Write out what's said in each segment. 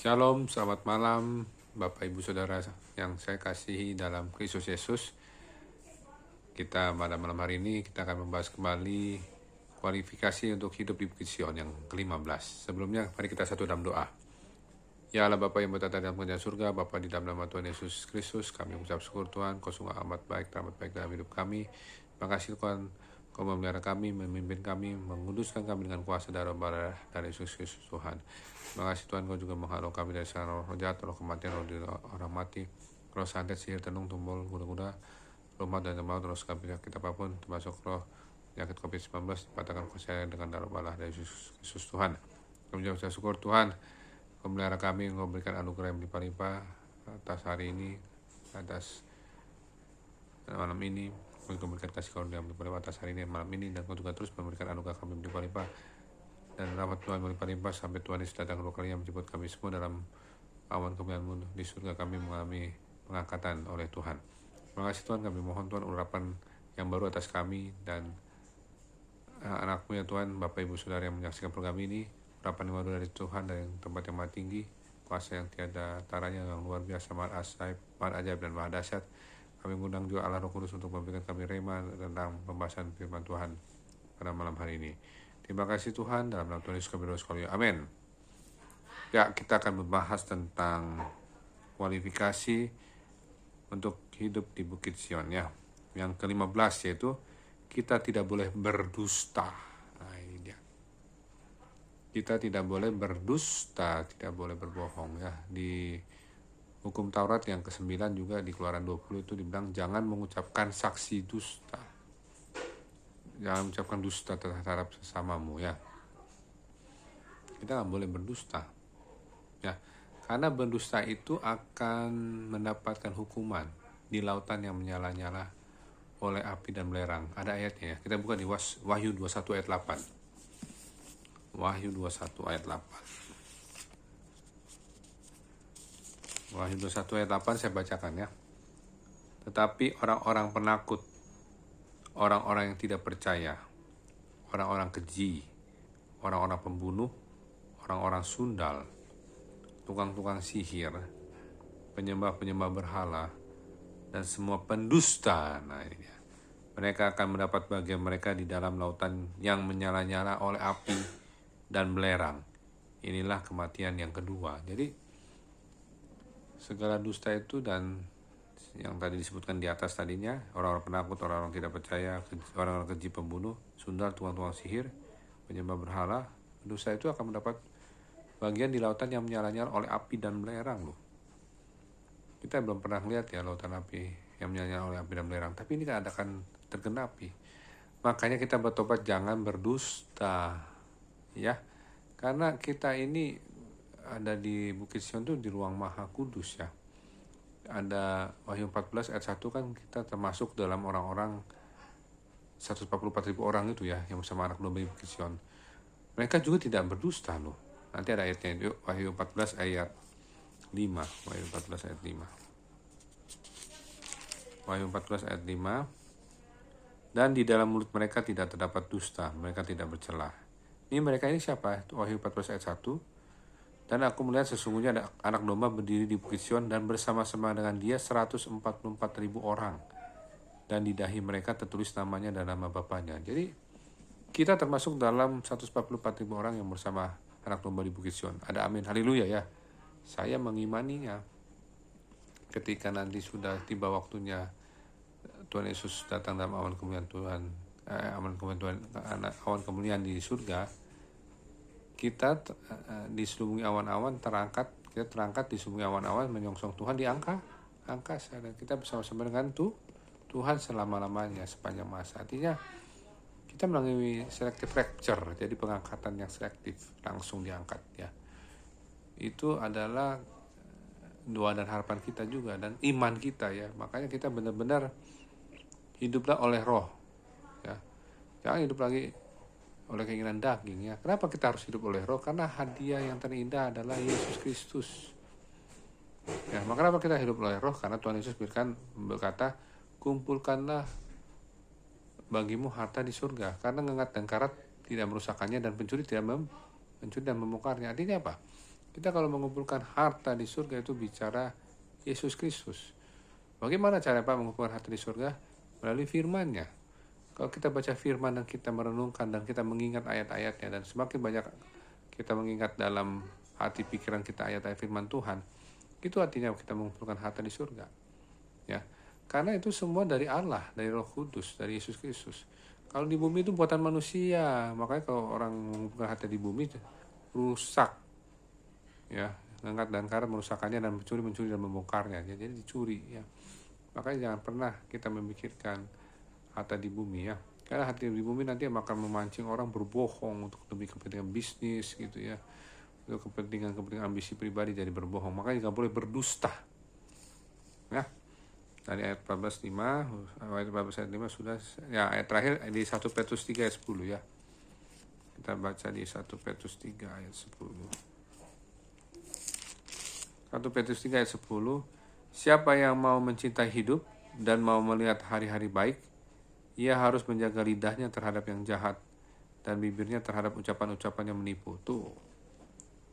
Shalom, selamat malam Bapak Ibu Saudara yang saya kasihi dalam Kristus Yesus. Kita pada malam hari ini kita akan membahas kembali kualifikasi untuk hidup di Bukit Sion yang ke-15. Sebelumnya mari kita satu dalam doa. Ya Allah Bapa yang bertata dalam kerajaan surga, Bapa di dalam nama Tuhan Yesus Kristus, kami mengucap syukur Tuhan, Kau sungguh amat baik dalam hidup kami. Terima kasih Tuhan, Kau memelihara kami, memimpin kami, menguduskan kami dengan kuasa darah dari Yesus Kristus Tuhan. Terima kasih Tuhan, Kau juga menghalau kami dari sana roh jahat, roh kematian, roh orang mati, roh santet, sihir, tenung, tumbul, kuda-kuda, rumah dan maut, terus penyakit apapun, termasuk roh penyakit COVID-19, dipatahkan kuasa dengan darah balah dari Yesus Kristus Tuhan. Kami juga syukur Tuhan, Kau melihara kami, Kau berikan anugerah yang berlimpah-limpah atas hari ini, atas malam ini. Kau memberikan kasih karunia yang berlimpah-limpah atas hari ini dan malam ini, dan Kau juga terus memberikan anugerah kami berlimpah-limpah dan rahmat Tuhan berlimpah-limpah sampai Tuhan Yesus datang kedua kalinya menjemput kami semua dalam awan kemuliaan-Mu di surga. Kami mengalami pengangkatan oleh Tuhan. Terima kasih Tuhan, kami mohon Tuhan urapan yang baru atas kami dan anak-Mu ya Tuhan, Bapak Ibu Saudara yang menyaksikan program ini, urapan yang baru dari Tuhan dari tempat yang maha tinggi, kuasa yang tiada taranya, yang luar biasa, maha ajaib dan maha dahsyat. Kami mengundang juga Allah Roh Kudus untuk memberikan kami rema tentang pembahasan firman Tuhan pada malam hari ini. Terima kasih Tuhan, dalam nama Tuhan Yesus kami berdoa sekali. Amin. Ya, kita akan membahas tentang kualifikasi untuk hidup di Bukit Sion ya. Yang ke-15 yaitu kita tidak boleh berdusta. Nah, ini dia. Kita tidak boleh berdusta, tidak boleh berbohong ya. Di hukum Taurat yang ke-9 juga di Keluaran 20 itu dibilang jangan mengucapkan saksi dusta. Jangan mengucapkan dusta terhadap sesamamu ya. Kita nggak boleh berdusta ya, karena berdusta itu akan mendapatkan hukuman di lautan yang menyala-nyala oleh api dan belerang. Ada ayatnya ya, kita buka di Wahyu 21 ayat 8. Wahyu 21 ayat 8. Wahyu 21 ayat 8 saya bacakan ya. Tetapi orang-orang penakut, orang-orang yang tidak percaya, orang-orang keji, orang-orang pembunuh, orang-orang sundal, tukang-tukang sihir, penyembah-penyembah berhala, dan semua pendusta, nah ini dia, mereka akan mendapat bagian mereka di dalam lautan yang menyala-nyala oleh api dan belerang. Inilah kematian yang kedua. Jadi segala dusta itu dan yang tadi disebutkan di atas tadinya, orang-orang penakut, orang-orang tidak percaya, orang-orang keji, pembunuh, sundal, tukang-tukang sihir, penyembah berhala, dosa itu akan mendapat bagian di lautan yang menyala-nyala oleh api dan belerang loh. Kita belum pernah lihat ya lautan api yang menyala-nyala oleh api dan belerang, tapi ini kan akan tergenapi. Makanya kita bertobat jangan berdusta ya, karena kita ini ada di Bukit Sion itu di ruang Maha Kudus ya. Ada Wahyu 14 ayat 1 kan kita termasuk dalam orang-orang 144.000 orang itu ya yang bersama anak domba di Bukit Sion. Mereka juga tidak berdusta loh. Nanti ada ayatnya itu Wahyu 14 ayat 5. Wahyu 14 ayat 5. Wahyu 14 ayat 5. Dan di dalam mulut mereka tidak terdapat dusta, mereka tidak bercela. Ini mereka ini siapa? Wahyu 14 ayat 1. Dan aku melihat sesungguhnya ada anak domba berdiri di Bukit Sion dan bersama-sama dengan dia 144.000 orang. Dan di dahi mereka tertulis namanya dan nama Bapanya. Jadi kita termasuk dalam 144.000 orang yang bersama anak domba di Bukit Sion. Ada amin, haleluya ya. Saya mengimaninya. Ketika nanti sudah tiba waktunya Tuhan Yesus datang dalam awan kemuliaan Tuhan, awan kemuliaan di surga, kita di selubungi awan-awan kita terangkat di selubungi awan-awan menyongsong Tuhan di angkasa, dan kita bersama-sama dengan Tuhan selama-lamanya sepanjang masa. Artinya kita melalui selective rapture, jadi pengangkatan yang selektif, langsung diangkat ya. Itu adalah doa dan harapan kita juga dan iman kita ya. Makanya kita benar-benar hiduplah oleh roh ya. Jangan hidup lagi oleh keinginan daging ya. Kenapa kita harus hidup oleh roh? Karena hadiah yang terindah adalah Yesus Kristus. Ya, maka kenapa kita hidup oleh roh? Karena Tuhan Yesus berkata, kumpulkanlah bagimu harta di surga, karena ngengat dan karat tidak merusakkannya dan pencuri tidak mencuri dan membongkarnya. Artinya apa? Kita kalau mengumpulkan harta di surga itu bicara Yesus Kristus. Bagaimana cara Pak mengumpulkan harta di surga? Melalui firman-Nya. Kalau kita baca firman dan kita merenungkan dan kita mengingat ayat-ayatnya, dan semakin banyak kita mengingat dalam hati pikiran kita ayat-ayat firman Tuhan, itu artinya kita mengumpulkan harta di surga. Ya, karena itu semua dari Allah, dari Roh Kudus, dari Yesus Kristus. Kalau di bumi itu buatan manusia, makanya kalau orang mengumpulkan harta di bumi rusak, ya, ngangkat dan karat merusakkannya dan mencuri dan membongkarnya, jadi dicuri, ya. Makanya jangan pernah kita memikirkan harta di bumi, ya, karena harta di bumi nanti akan memancing orang berbohong untuk demi kepentingan bisnis gitu, ya, untuk kepentingan ambisi pribadi, jadi berbohong. Makanya nggak boleh berdusta, ya. Dari ayat 14:5, ayat 14 ayat 5 sudah, ya, ayat terakhir di 1 Petrus 3 ayat 10, ya. Kita baca di 1 Petrus 3 ayat 10. 1 Petrus 3 ayat 10. Siapa yang mau mencintai hidup dan mau melihat hari-hari baik, ia harus menjaga lidahnya terhadap yang jahat dan bibirnya terhadap ucapan-ucapan yang menipu. Tuh,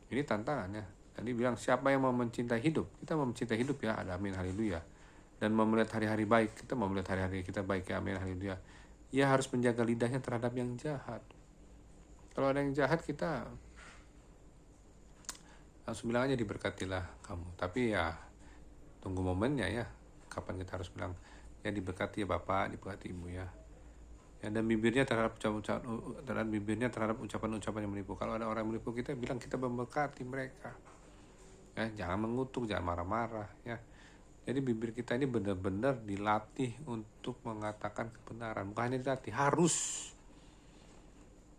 ini tantangannya. Tadi bilang siapa yang mau mencintai hidup, kita mau mencintai hidup, ya, ada amin haleluya. Dan mau melihat hari-hari baik, kita mau melihat hari-hari kita baik, ya, amin haleluya. Ia harus menjaga lidahnya terhadap yang jahat. Kalau ada yang jahat, kita langsung bilang aja diberkatilah kamu. Tapi ya tunggu momennya, ya, kapan kita harus bilang ya diberkati ya Bapak, diberkati Ibu, ya. Ya, dan bibirnya terhadap ucapan-ucapan yang menipu. Kalau ada orang yang menipu kita, bilang kita memberkati mereka. Ya, jangan mengutuk, jangan marah-marah, ya. Jadi bibir kita ini benar-benar dilatih untuk mengatakan kebenaran. Bukan hanya dilatih, harus.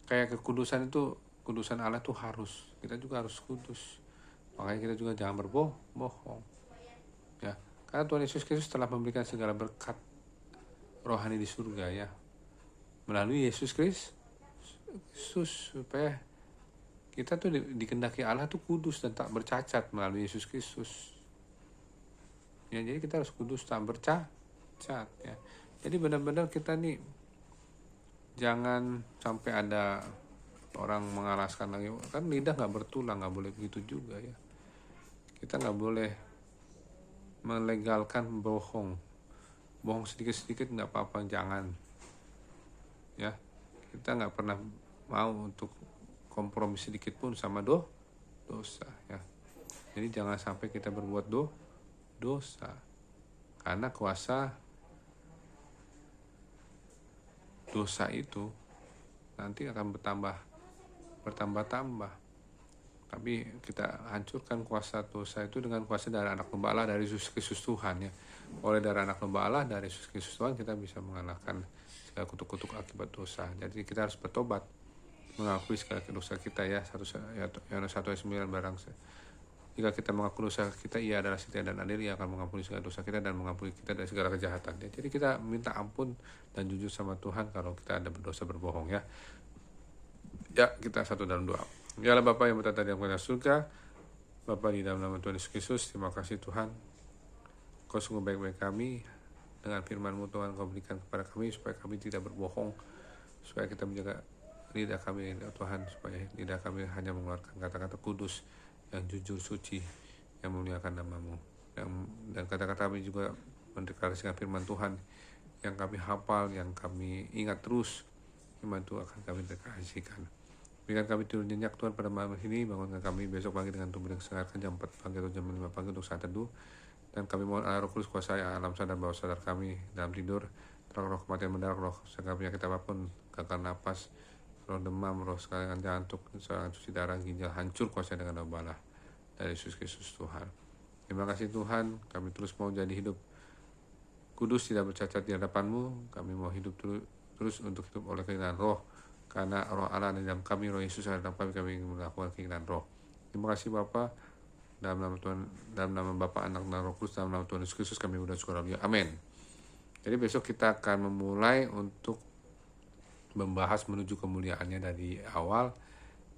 Kayak kekudusan itu, kudusan Allah itu harus. Kita juga harus kudus. Makanya kita juga jangan berbohong. Ya, karena Tuhan Yesus Kristus telah memberikan segala berkat rohani di surga, ya, melalui Yesus Kristus, supaya kita tuh dikehendaki Allah tuh kudus dan tak bercacat melalui Yesus Kristus. Ya, jadi kita harus kudus tak bercacat, ya. Jadi benar-benar kita nih jangan sampai ada orang mengalaskan lagi, kan lidah nggak bertulang, nggak boleh begitu juga, ya. Kita nggak boleh melegalkan bohong sedikit-sedikit nggak apa-apa, jangan, ya. Kita nggak pernah mau untuk kompromi sedikit pun sama dosa, ya. Jadi jangan sampai kita berbuat dosa, karena kuasa dosa itu nanti akan bertambah. Tapi kita hancurkan kuasa dosa itu dengan kuasa darah anak domba Allah, dari Yesus Kristus Tuhan, ya. Oleh darah anak domba Allah, dari Yesus Kristus Tuhan, kita bisa mengalahkan segala kutuk-kutuk akibat dosa. Jadi kita harus bertobat, mengakui segala dosa kita, ya. Yohanes 1 ayat 9, barang jika kita mengaku dosa kita, Ia adalah setia dan adil, Ia akan mengampuni segala dosa kita dan mengampuni kita dari segala kejahatan, ya. Jadi kita minta ampun dan jujur sama Tuhan kalau kita ada berdosa, berbohong, ya. Ya, kita satu dalam doa. Ya Allah Bapa yang bertata di dalam kerajaan surga, Bapa di dalam nama Tuhan Yesus Kristus, terima kasih Tuhan, Kau sungguh baik-baik kami. Dengan firman-Mu Tuhan, Kau berikan kepada kami supaya kami tidak berbohong, supaya kita menjaga lidah kami, ya Tuhan, supaya lidah kami hanya mengeluarkan kata-kata kudus yang jujur, suci, yang memuliakan nama-Mu. Dan kata-kata kami juga mendeklarasikan firman Tuhan yang kami hafal, yang kami ingat terus. Firman Tuhan akan kami deklarasikan. Berikan kami tidur nyenyak Tuhan pada malam ini. Bangunkan kami besok pagi dengan tubuh yang segar, jam 4 pagi atau jam 5 pagi untuk saat teduh. Dan kami mohon Allah Roh Kudus kuasai alam sadar bawah sadar kami dalam tidur. Roh kematian mendarat, roh segala penyakit apapun, gagal napas, roh demam, roh serangan jantung, serangan cuci darah, ginjal, hancur kuasa dengan nama Allah dari Yesus Kristus Tuhan. Terima kasih Tuhan, kami terus mau jadi hidup kudus, tidak bercacat di hadapan-Mu. Kami mau hidup terus untuk hidup oleh keinginan roh, karena roh Allah di dalam kami, roh Yesus ada dalam kami ingin melakukan keinginan roh. Terima kasih Bapa, dalam nama Tuhan, dalam nama Bapa, Anak, dan Roh Kudus, dalam nama Tuhan Yesus Kristus kami berdoa syukur. Amin. Jadi besok kita akan memulai untuk membahas menuju kemuliaannya dari awal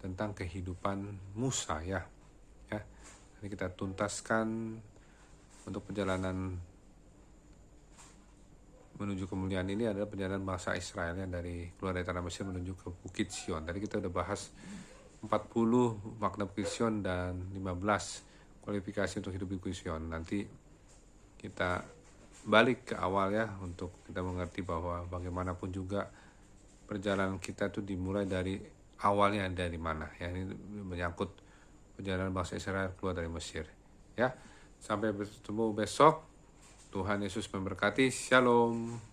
tentang kehidupan Musa, ya. Jadi kita tuntaskan untuk perjalanan menuju kemuliaan ini adalah perjalanan bangsa Israel, ya, dari keluar dari tanah Mesir menuju ke Bukit Sion. Tadi kita udah bahas 40 makna Kusion dan 15 kualifikasi untuk hidup di Kusion. Nanti kita balik ke awal ya, untuk kita mengerti bahwa bagaimanapun juga perjalanan kita itu dimulai dari awalnya dari mana ya. Ini menyangkut perjalanan bangsa Israel keluar dari Mesir ya. Sampai bertemu besok. Tuhan Yesus memberkati. Shalom.